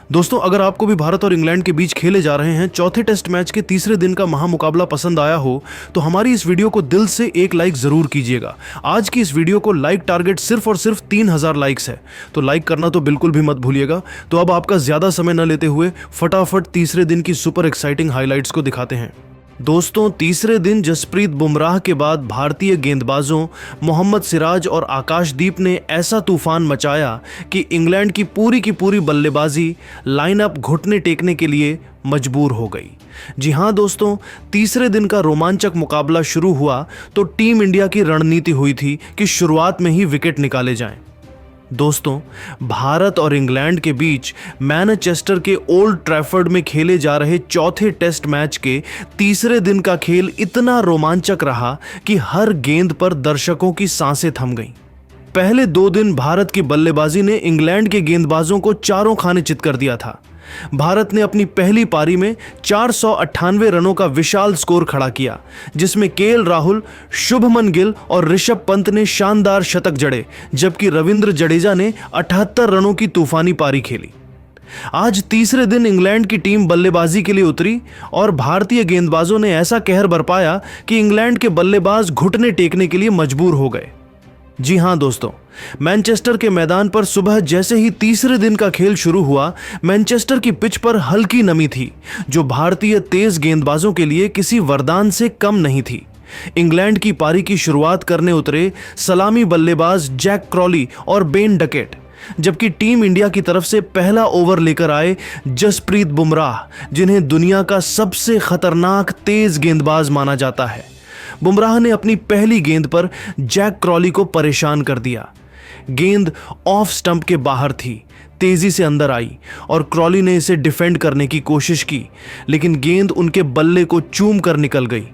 दोस्तों, अगर आपको भी भारत और इंग्लैंड के बीच खेले जा रहे हैं चौथे टेस्ट मैच के तीसरे दिन का महामुकाबला पसंद आया हो तो हमारी इस वीडियो को दिल से एक लाइक जरूर कीजिएगा। आज की इस वीडियो को लाइक टारगेट सिर्फ और सिर्फ 3000 लाइक्स है, तो लाइक करना तो बिल्कुल भी मत भूलिएगा। तो अब आपका ज्यादा समय न लेते हुए फटाफट तीसरे दिन की सुपर एक्साइटिंग हाइलाइट्स को दिखाते हैं। दोस्तों, तीसरे दिन जसप्रीत बुमराह के बाद भारतीय गेंदबाजों मोहम्मद सिराज और आकाशदीप ने ऐसा तूफान मचाया कि इंग्लैंड की पूरी बल्लेबाजी लाइनअप घुटने टेकने के लिए मजबूर हो गई। जी हां दोस्तों, तीसरे दिन का रोमांचक मुकाबला शुरू हुआ तो टीम इंडिया की रणनीति हुई थी कि शुरुआत में ही विकेट निकाले जाएं। दोस्तों, भारत और इंग्लैंड के बीच मैनचेस्टर के ओल्ड ट्रैफर्ड में खेले जा रहे चौथे टेस्ट मैच के तीसरे दिन का खेल इतना रोमांचक रहा कि हर गेंद पर दर्शकों की सांसें थम गईं। पहले 2 दिन भारत की बल्लेबाजी ने इंग्लैंड के गेंदबाजों को चारों खाने चित कर दिया था। भारत ने अपनी पहली पारी में 498 रनों का विशाल स्कोर खड़ा किया, जिसमें केएल राहुल, शुभमन गिल और ऋषभ पंत ने शानदार शतक जड़े, जबकि रविंद्र जडेजा ने 78 रनों की तूफानी पारी खेली। आज तीसरे दिन इंग्लैंड की टीम बल्लेबाजी के लिए उतरी और भारतीय गेंदबाजों ने ऐसा कहर बरपाया कि इंग्लैंड के बल्लेबाज घुटने टेकने के लिए मजबूर हो गए। जी हां दोस्तों, मैनचेस्टर के मैदान पर सुबह जैसे ही तीसरे दिन का खेल शुरू हुआ, मैनचेस्टर की पिच पर हल्की नमी थी, जो भारतीय तेज गेंदबाजों के लिए किसी वरदान से कम नहीं थी। इंग्लैंड की पारी की शुरुआत करने उतरे सलामी बल्लेबाज जैक क्रॉली और बेन डकेट, जबकि टीम इंडिया की तरफ से पहला ओवर लेकर आए जसप्रीत बुमराह, जिन्हें दुनिया का सबसे खतरनाक तेज गेंदबाज माना जाता है। बुमराह ने अपनी पहली गेंद पर जैक क्रॉली को परेशान कर दिया। गेंद ऑफ स्टंप के बाहर थी, तेजी से अंदर आई और क्रॉली ने इसे डिफेंड करने की कोशिश की, लेकिन गेंद उनके बल्ले को चूम कर निकल गई।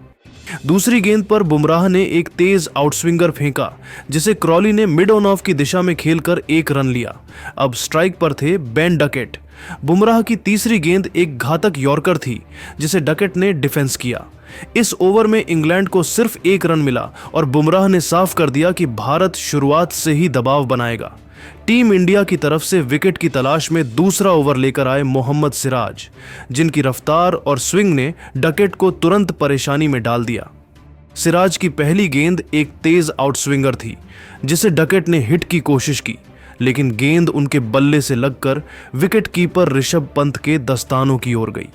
दूसरी गेंद पर बुमराह ने एक तेज आउटस्विंगर फेंका, जिसे क्रॉली ने मिड ऑन ऑफ की दिशा में खेलकर 1 रन लिया। अब स्ट्राइक पर थे बेन डकेट। बुमराह की तीसरी गेंद एक घातक यॉर्कर थी, जिसे डकेट ने डिफेंस किया। इस ओवर में इंग्लैंड को सिर्फ 1 रन मिला और बुमराह ने साफ कर दिया कि भारत शुरुआत से ही दबाव बनाएगा। टीम इंडिया की तरफ से विकेट की तलाश में दूसरा ओवर लेकर आए मोहम्मद सिराज, जिनकी रफ्तार और स्विंग ने डकेट को तुरंत परेशानी में डाल दिया। सिराज की पहली गेंद एक तेज आउटस्विंगर थी, जिसे डकेट ने हिट की कोशिश की, लेकिन गेंद उनके बल्ले से लगकर विकेट कीपर ऋषभ पंत के दस्तानों की ओर गई।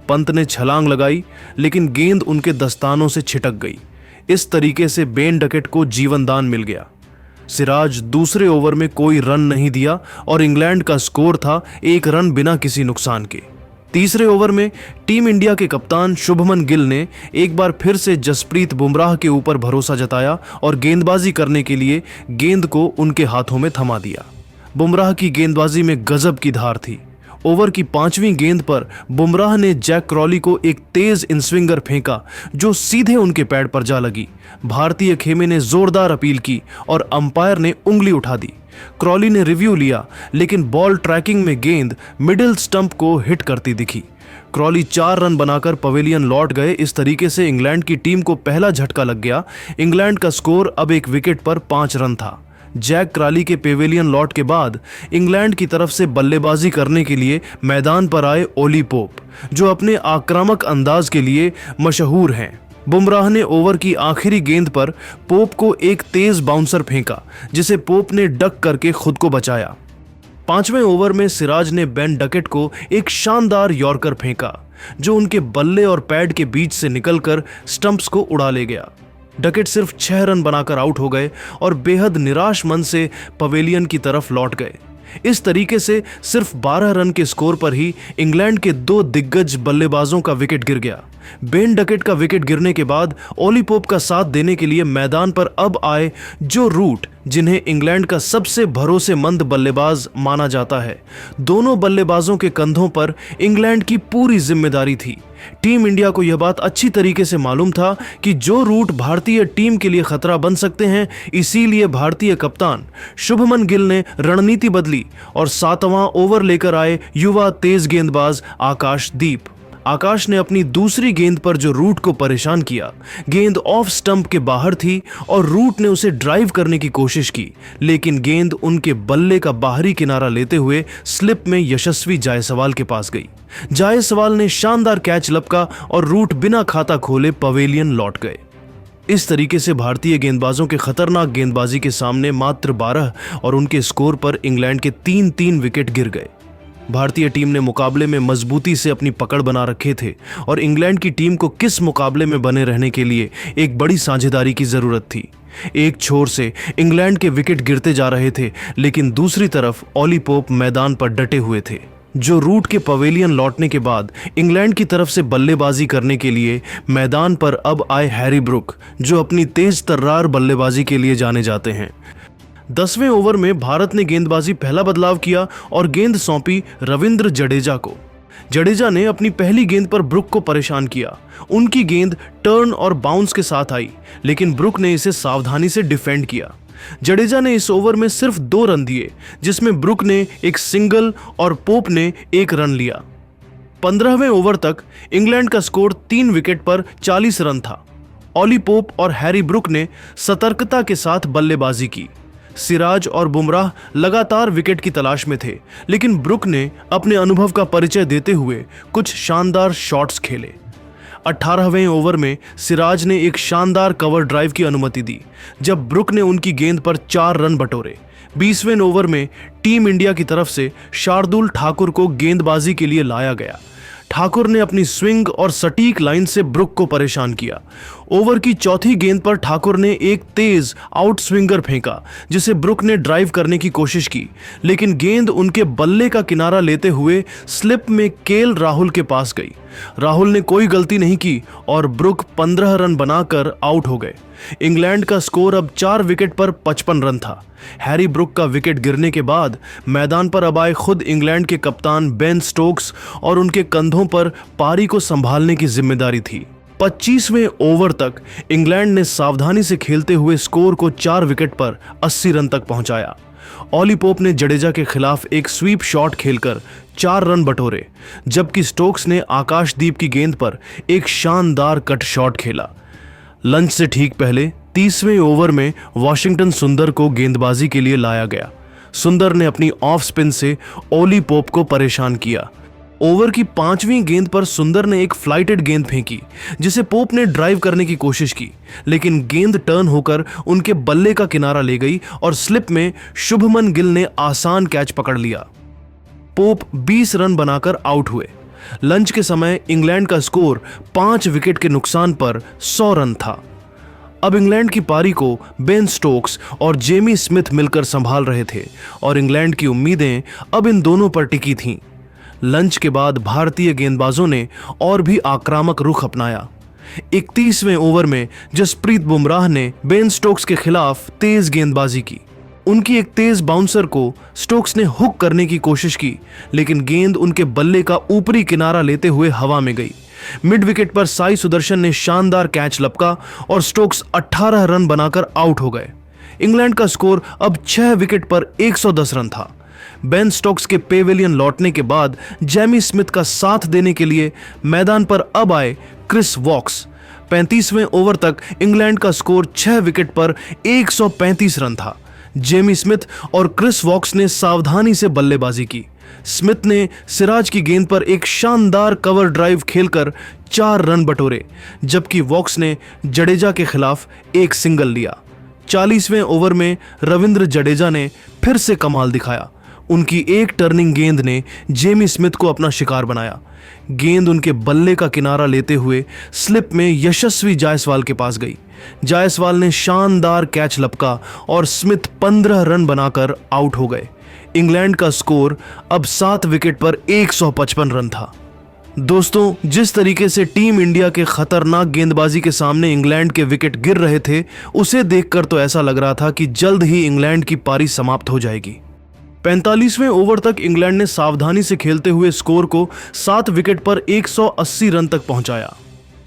पंत ने छलांग लगाई, लेकिन गेंद उनके दस्तानों से छिटक गई। इस तरीके से बेन डकेट को जीवनदान मिल गया। सिराज दूसरे ओवर में कोई रन नहीं दिया और इंग्लैंड का स्कोर था 1 रन बिना किसी नुकसान के। तीसरे ओवर में टीम इंडिया के कप्तान शुभमन गिल ने एक बार फिर से जसप्रीत बुमराह के ऊपर भरोसा जताया और गेंदबाजी करने के लिए गेंद को उनके हाथों में थमा दिया। बुमराह की गेंदबाजी में गजब की धार थी। ओवर की 5वीं गेंद पर बुमराह ने जैक क्रॉली को एक तेज इनस्विंगर फेंका, जो सीधे उनके पैड पर जा लगी। भारतीय खेमे ने जोरदार अपील की और अंपायर ने उंगली उठा दी। क्रॉली ने रिव्यू लिया, लेकिन बॉल ट्रैकिंग में गेंद मिडिल स्टंप को हिट करती दिखी। क्रॉली 4 रन बनाकर पवेलियन लौट गए। इस तरीके से इंग्लैंड की टीम को पहला झटका लग गया। इंग्लैंड का स्कोर अब 1 विकेट पर 5 रन था। जैक क्रॉली के पेवेलियन लौट के बाद इंग्लैंड की तरफ से बल्लेबाजी करने के लिए मैदान पर आए ओली पोप, जो अपने आक्रामक अंदाज के लिए मशहूर हैं। बुमराह ने ओवर की आखिरी गेंद पर पोप को एक तेज बाउंसर फेंका, जिसे पोप ने डक करके खुद को बचाया। 5वें ओवर में सिराज ने बेन डकेट को एक शानदार यॉर्कर फेंका, जो उनके बल्ले और पैड के बीच से निकलकर स्टंप्स को उड़ा ले गया। डकेट सिर्फ 6 रन बनाकर आउट हो गए और बेहद निराश मन से पवेलियन की तरफ लौट गए। इस तरीके से सिर्फ 12 रन के स्कोर पर ही इंग्लैंड के 2 दिग्गज बल्लेबाजों का विकेट गिर गया। बेन डकेट का विकेट गिरने के बाद ओली पोप का साथ देने के लिए मैदान पर अब आए जो रूट, जिन्हें इंग्लैंड का सबसे भरोसेमंद बल्लेबाज माना जाता है। दोनों बल्लेबाजों के कंधों पर इंग्लैंड की पूरी जिम्मेदारी थी। टीम इंडिया को यह बात अच्छी तरीके से मालूम था कि जो रूट भारतीय टीम के लिए खतरा बन सकते हैं, इसीलिए भारतीय कप्तान शुभमन गिल ने रणनीति बदली और 7वां ओवर लेकर आए युवा तेज गेंदबाज आकाशदीप। आकाश ने अपनी दूसरी गेंद पर जो रूट को परेशान किया, गेंद ऑफ स्टंप के बाहर थी और रूट ने उसे ड्राइव करने की कोशिश की, लेकिन गेंद उनके बल्ले का बाहरी किनारा लेते हुए स्लिप में यशस्वी जायसवाल के पास गई। जायसवाल ने शानदार कैच लपका और रूट बिना खाता खोले पवेलियन लौट गए। इस तरीके से भारतीय गेंदबाजों के खतरनाक गेंदबाजी के सामने मात्र 12 और उनके स्कोर पर इंग्लैंड के 3-3 विकेट गिर गए। भारतीय टीम ने मुकाबले में मजबूती से अपनी पकड़ बना रखे थे और इंग्लैंड की टीम को किस मुकाबले में बने रहने के लिए एक बड़ी साझेदारी की जरूरत थी। एक छोर से इंग्लैंड के विकेट गिरते जा रहे थे, लेकिन दूसरी तरफ ओली पोप मैदान पर डटे हुए थे, जो रूट के पवेलियन लौटने के बाद इंग्लैंड की तरफ से बल्लेबाजी करने के लिए मैदान पर अब आए हैरी ब्रुक, जो अपनी तेज तर्रार बल्लेबाजी के लिए जाने जाते हैं। 10वें ओवर में भारत ने गेंदबाजी पहला बदलाव किया और गेंद सौंपी रविंद्र जडेजा को। जडेजा ने अपनी पहली गेंद पर ब्रुक को परेशान किया। उनकी गेंद टर्न और बाउंस के साथ आई, लेकिन ब्रुक ने इसे सावधानी से डिफेंड किया। जडेजा ने इस ओवर में सिर्फ 2 रन दिए, जिसमें ब्रुक ने एक सिंगल और पोप ने 1 रन लिया। 15वें ओवर तक इंग्लैंड का स्कोर 3 विकेट पर 40 रन था। ओली पोप और हैरी ब्रुक ने सतर्कता के साथ बल्लेबाजी की। सिराज और बुमराह लगातार विकेट की तलाश में थे, लेकिन ब्रुक ने अपने अनुभव का परिचय देते हुए कुछ शानदार शॉट्स खेले। 18वें ओवर में सिराज ने एक शानदार कवर ड्राइव की अनुमति दी, जब ब्रुक ने उनकी गेंद पर 4 रन बटोरे। 20वें ओवर में टीम इंडिया की तरफ से शार्दुल ठाकुर को गेंदबाजी के लिए लाया गया। ठाकुर ने अपनी स्विंग और सटीक लाइन से ब्रुक को परेशान किया। ओवर की चौथी गेंद पर ठाकुर ने एक तेज आउट स्विंगर फेंका, जिसे ब्रुक ने ड्राइव करने की कोशिश की, लेकिन गेंद उनके बल्ले का किनारा लेते हुए स्लिप में केएल राहुल के पास गई। राहुल ने कोई गलती नहीं की और ब्रुक 15 रन बनाकर आउट हो गए। इंग्लैंड का स्कोर अब 4 विकेट पर 55 रन था। हैरी ब्रुक का विकेट गिरने के बाद मैदान पर अब आए खुद इंग्लैंड के कप्तान बेन स्टोक्स और उनके कंधों पर पारी को संभालने की जिम्मेदारी थी। 25वें ओवर तक इंग्लैंड ने सावधानी से खेलते हुए स्कोर को 4 विकेट पर 80 रन तक पहुंचाया। ओली पोप ने जडेजा के खिलाफ एक स्वीप शॉट खेलकर 4 रन बटोरे, जबकि स्टोक्स ने आकाशदीप की गेंद पर एक शानदार कट शॉट खेला। लंच से ठीक पहले 30वें ओवर में वाशिंगटन सुंदर को गेंदबाजी के लिए लाया गया। सुंदर ने अपनी ऑफ स्पिन से ओली पोप को परेशान किया। ओवर की 5वीं गेंद पर सुंदर ने एक फ्लाइटेड गेंद फेंकी, जिसे पोप ने ड्राइव करने की कोशिश की, लेकिन गेंद टर्न होकर उनके बल्ले का किनारा ले गई और स्लिप में शुभमन गिल ने आसान कैच पकड़ लिया। पोप 20 रन बनाकर आउट हुए। लंच के समय इंग्लैंड का स्कोर 5 विकेट के नुकसान पर 100 रन था। अब इंग्लैंड की पारी को बेन स्टोक्स और जेमी स्मिथ मिलकर संभाल रहे थे और इंग्लैंड की उम्मीदें अब इन दोनों पर टिकी थीं। लंच के बाद भारतीय गेंदबाजों ने और भी आक्रामक रुख अपनाया। 31वें ओवर में जसप्रीत बुमराह ने बेन स्टोक्स के खिलाफ तेज गेंदबाजी की। उनकी एक तेज बाउंसर को स्टोक्स ने हुक करने की कोशिश की, लेकिन गेंद उनके बल्ले का ऊपरी किनारा लेते हुए हवा में गई। मिड विकेट पर साई सुदर्शन ने शानदार कैच लपका और स्टोक्स 18 रन बनाकर आउट हो गए। इंग्लैंड का स्कोर अब 6 विकेट पर 110 रन था। बेन स्टोक्स के पेवेलियन लौटने के बाद जेमी स्मिथ का साथ देने के लिए मैदान पर अब आए क्रिस वॉक्स। 35वें ओवर तक इंग्लैंड का स्कोर 6 विकेट पर 135 रन था। जेमी स्मिथ और क्रिस वॉक्स ने सावधानी से बल्लेबाजी की। स्मिथ ने सिराज की गेंद पर एक शानदार कवर ड्राइव खेलकर 4 रन बटोरे, जबकि वॉक्स ने जडेजा के खिलाफ एक सिंगल लिया। 40वें ओवर में रविंद्र जडेजा ने फिर से कमाल दिखाया। उनकी एक टर्निंग गेंद ने जेमी स्मिथ को अपना शिकार बनाया। गेंद उनके बल्ले का किनारा लेते हुए स्लिप में यशस्वी जायसवाल के पास गई। जायसवाल ने शानदार कैच लपका और स्मिथ 15 रन बनाकर आउट हो गए। इंग्लैंड का स्कोर अब 7 विकेट पर 155 रन था। दोस्तों, जिस तरीके से टीम इंडिया के खतरनाक गेंदबाजी के सामने इंग्लैंड के विकेट गिर रहे थे, उसे देखकर तो ऐसा लग रहा था कि जल्द ही इंग्लैंड की पारी समाप्त हो जाएगी। 45वें ओवर तक इंग्लैंड ने सावधानी से खेलते हुए स्कोर को 7 विकेट पर 180 रन तक पहुंचाया।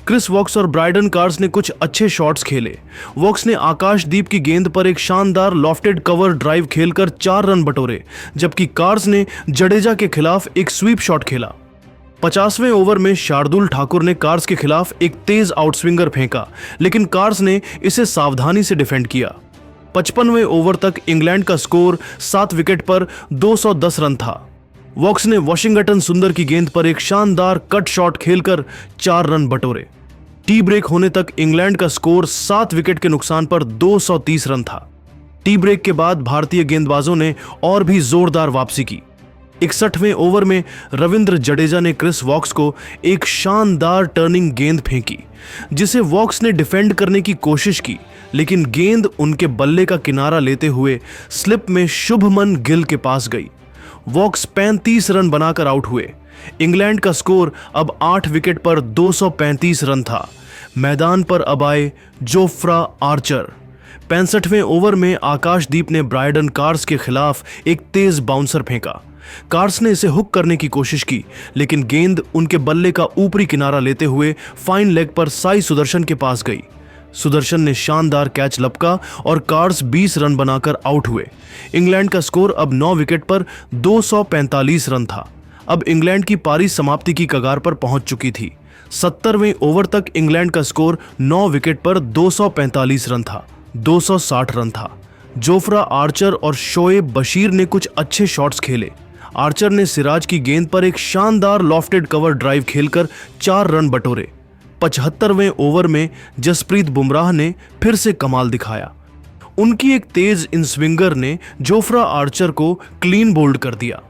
क्रिस वॉक्स और ब्राइडन कार्स ने कुछ अच्छे शॉट्स खेले। वॉक्स ने आकाशदीप की गेंद पर एक शानदार लॉफ्टेड कवर ड्राइव खेलकर 4 रन बटोरे, जबकि कार्स ने जडेजा के खिलाफ एक स्वीप शॉट खेला। 50वें ओवर में शार्दुल ठाकुर ने कार्स के खिलाफ एक तेज आउटस्विंगर फेंका, लेकिन कार्स ने इसे सावधानी से डिफेंड किया। 55वें ओवर तक इंग्लैंड का स्कोर 7 विकेट पर 210 रन था। वॉक्स ने वॉशिंगटन सुंदर की गेंद पर एक शानदार कट शॉट खेलकर 4 रन बटोरे। टी ब्रेक होने तक इंग्लैंड का स्कोर 7 विकेट के नुकसान पर 230 रन था। टी ब्रेक के बाद भारतीय गेंदबाजों ने और भी जोरदार वापसी की। 61वें ओवर में रविंद्र जडेजा ने क्रिस वॉक्स को एक शानदार टर्निंग गेंद फेंकी, जिसे वॉक्स ने डिफेंड करने की कोशिश की, लेकिन गेंद उनके बल्ले का किनारा लेते हुए स्लिप में शुभमन गिल के पास गई। वॉक्स 35 रन बनाकर आउट हुए। इंग्लैंड का स्कोर अब 8 विकेट पर 235 रन था। मैदान पर अब आए जोफ्रा आर्चर। 65वें ओवर में आकाशदीप ने ब्रायडन कार्स के खिलाफ एक तेज बाउंसर फेंका। कार्स ने इसे हुक करने की कोशिश की, लेकिन गेंद उनके बल्ले का ऊपरी किनारा लेते हुए फाइन लेग पर साई सुदर्शन के पास गई। सुदर्शन ने शानदार कैच लपका और कार्स 20 रन बनाकर आउट हुए। इंग्लैंड का स्कोर अब 9 विकेट पर 245 रन था। अब इंग्लैंड की पारी समाप्ति की कगार पर पहुंच चुकी थी। 70वें ओवर तक इंग्लैंड का स्कोर 9 विकेट पर 245 रन था, 260 रन था। जोफ्रा आर्चर और शोएब बशीर ने कुछ अच्छे शॉट्स खेले। आर्चर ने सिराज की गेंद पर एक शानदार लॉफ्टेड कवर ड्राइव खेलकर 4 रन बटोरे। 75वें ओवर में जसप्रीत बुमराह ने फिर से कमाल दिखाया। उनकी एक तेज इनस्विंगर ने जोफ्रा आर्चर को क्लीन बोल्ड कर दिया।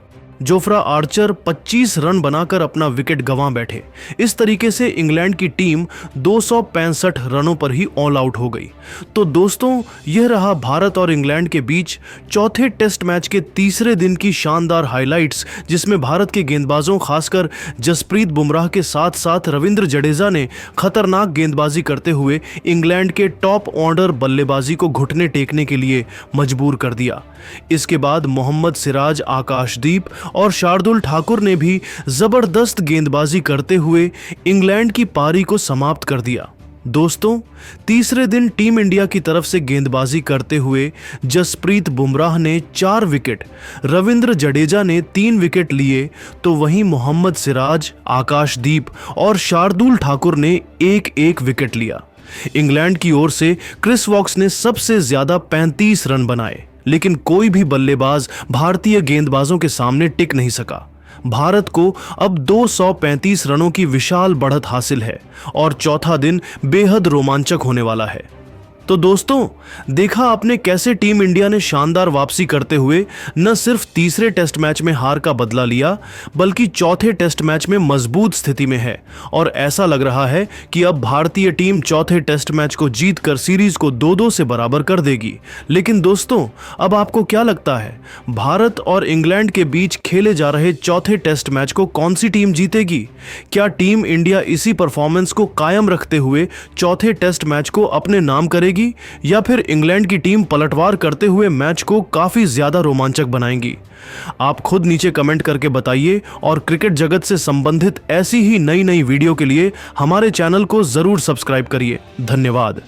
जोफ्रा आर्चर 25 रन बनाकर अपना विकेट गंवा बैठे। इस तरीके से इंग्लैंड की टीम 265 रनों पर ही ऑल आउट हो गई। तो दोस्तों, यह रहा भारत और इंग्लैंड के बीच चौथे टेस्ट मैच के तीसरे दिन की शानदार हाइलाइट्स, जिसमें भारत के गेंदबाजों खासकर जसप्रीत बुमराह के साथ साथ रविंद्र जडेजा ने खतरनाक गेंदबाजी करते हुए इंग्लैंड के टॉप ऑर्डर बल्लेबाजी को घुटने टेकने के लिए मजबूर कर दिया। इसके बाद मोहम्मद सिराज, आकाशदीप और शार्दुल ठाकुर ने भी जबरदस्त गेंदबाजी करते हुए इंग्लैंड की पारी को समाप्त कर दिया। दोस्तों, तीसरे दिन टीम इंडिया की तरफ से गेंदबाजी करते हुए जसप्रीत बुमराह ने 4 विकेट, रविंद्र जडेजा ने 3 विकेट लिए, तो वहीं मोहम्मद सिराज, आकाशदीप और शार्दुल ठाकुर ने एक विकेट लिया। इंग्लैंड की ओर से क्रिस वॉक्स ने सबसे ज्यादा 35 रन बनाए, लेकिन कोई भी बल्लेबाज भारतीय गेंदबाजों के सामने टिक नहीं सका। भारत को अब 235 रनों की विशाल बढ़त हासिल है और चौथा दिन बेहद रोमांचक होने वाला है। तो दोस्तों, देखा आपने कैसे टीम इंडिया ने शानदार वापसी करते हुए न सिर्फ तीसरे टेस्ट मैच में हार का बदला लिया, बल्कि चौथे टेस्ट मैच में मजबूत स्थिति में है और ऐसा लग रहा है कि अब भारतीय टीम चौथे टेस्ट मैच को जीतकर सीरीज को 2-2 से बराबर कर देगी। लेकिन दोस्तों, अब आपको क्या लगता है, भारत और इंग्लैंड के बीच खेले जा रहे चौथे टेस्ट मैच को कौन सी टीम जीतेगी? क्या टीम इंडिया इसी परफॉर्मेंस को कायम रखते हुए चौथे टेस्ट मैच को अपने नाम करेगी, या फिर इंग्लैंड की टीम पलटवार करते हुए मैच को काफी ज्यादा रोमांचक बनाएंगी? आप खुद नीचे कमेंट करके बताइए और क्रिकेट जगत से संबंधित ऐसी ही नई वीडियो के लिए हमारे चैनल को जरूर सब्सक्राइब करिए। धन्यवाद।